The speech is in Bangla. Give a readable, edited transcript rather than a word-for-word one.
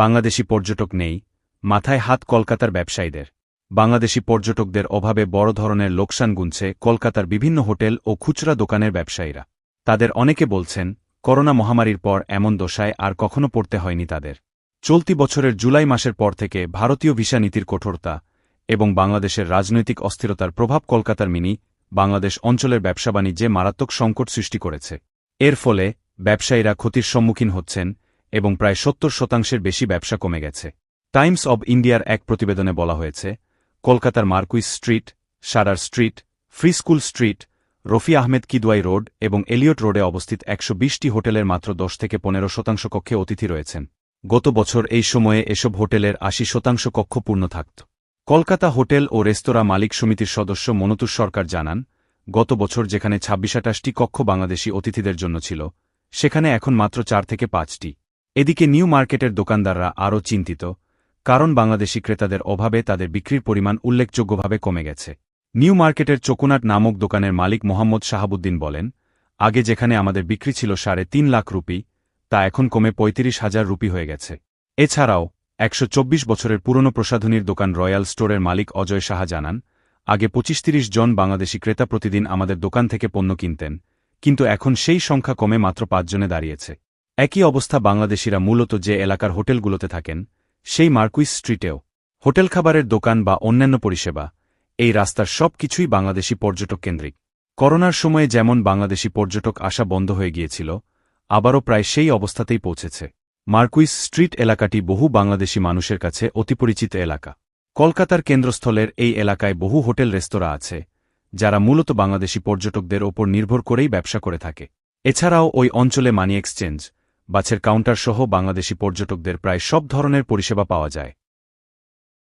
বাংলাদেশি পর্যটক নেই, মাথায় হাত কলকাতার ব্যবসায়ীদের। বাংলাদেশি পর্যটকদের অভাবে বড় ধরনের লোকসান গুনছে কলকাতার বিভিন্ন হোটেল ও খুচরা দোকানের ব্যবসায়ীরা। তাদের অনেকে বলছেন, করোনা মহামারীর পর এমন দশায় আর কখনো পড়তে হয়নি তাদের। চলতি বছরের জুলাই মাসের পর থেকে ভারতীয় ভিসা নীতির কঠোরতা এবং বাংলাদেশের রাজনৈতিক অস্থিরতার প্রভাব কলকাতার মিনি বাংলাদেশ অঞ্চলের ব্যবসা বাণিজ্যে মারাত্মক সংকট সৃষ্টি করেছে। এর ফলে ব্যবসায়ীরা ক্ষতির সম্মুখীন হচ্ছেন এবং প্রায় ৭০% বেশি ব্যবসা কমে গেছে। টাইমস অব ইন্ডিয়ার এক প্রতিবেদনে বলা হয়েছে, কলকাতার মার্কুইস স্ট্রিট, সারার street, free school street, Rafi Ahmed Kidwai road এবং এলিয়ট রোডে অবস্থিত ১২০টি হোটেলের মাত্র ১০-১৫% কক্ষে অতিথি রয়েছেন। গত বছর এই সময়ে এসব হোটেলের ৮০% কক্ষ পূর্ণ থাকত। কলকাতা হোটেল ও রেস্তোরাঁ মালিক সমিতির সদস্য মনতুর সরকার জানান, গত বছর যেখানে ২৬-২৮টি কক্ষ বাংলাদেশি অতিথিদের জন্য ছিল, সেখানে এখন মাত্র ৪-৫টি। এদিকে নিউ মার্কেটের দোকানদাররা আরও চিন্তিত, কারণ বাংলাদেশি ক্রেতাদের অভাবে তাদের বিক্রির পরিমাণ উল্লেখযোগ্যভাবে কমে গেছে। নিউ মার্কেটের চকুনাট নামক দোকানের মালিক মোহাম্মদ শাহাবুদ্দিন বলেন, আগে যেখানে আমাদের বিক্রি ছিল ৩.৫ লাখ রুপি, তা এখন কমে ৩৫,০০০ রুপি হয়ে গেছে। এছাড়াও ১২৪ বছরের পুরনো প্রসাধনীর দোকান রয়্যাল স্টোরের মালিক অজয় সাহা জানান, আগে ২৫-৩০ জন বাংলাদেশি ক্রেতা প্রতিদিন আমাদের দোকান থেকে পণ্য কিনতেন, কিন্তু এখন সেই সংখ্যা কমে মাত্র ৫ জনে দাঁড়িয়েছে। একই অবস্থা বাংলাদেশিরা মূলত যে এলাকার হোটেলগুলোতে থাকেন, সেই মার্কুইস স্ট্রিটেও। হোটেল খাবারের দোকান বা অন্যান্য পরিষেবা, এই রাস্তার সব কিছুই বাংলাদেশি পর্যটক কেন্দ্রিক। করোনার সময়ে যেমন বাংলাদেশি পর্যটক আসা বন্ধ হয়ে গিয়েছিল, আবারও প্রায় সেই অবস্থাতেই পৌঁছেছে। মার্কুইস স্ট্রিট এলাকাটি বহু বাংলাদেশি মানুষের কাছে অতিপরিচিত এলাকা। কলকাতার কেন্দ্রস্থলের এই এলাকায় বহু হোটেল রেস্তোরাঁ আছে, যারা মূলত বাংলাদেশি পর্যটকদের ওপর নির্ভর করেই ব্যবসা করে থাকে। এছাড়াও ওই অঞ্চলে মানি এক্সচেঞ্জ, বাসের কাউন্টার সহ বাংলাদেশি পর্যটকদের প্রায় সব ধরনের পরিষেবা পাওয়া যায়।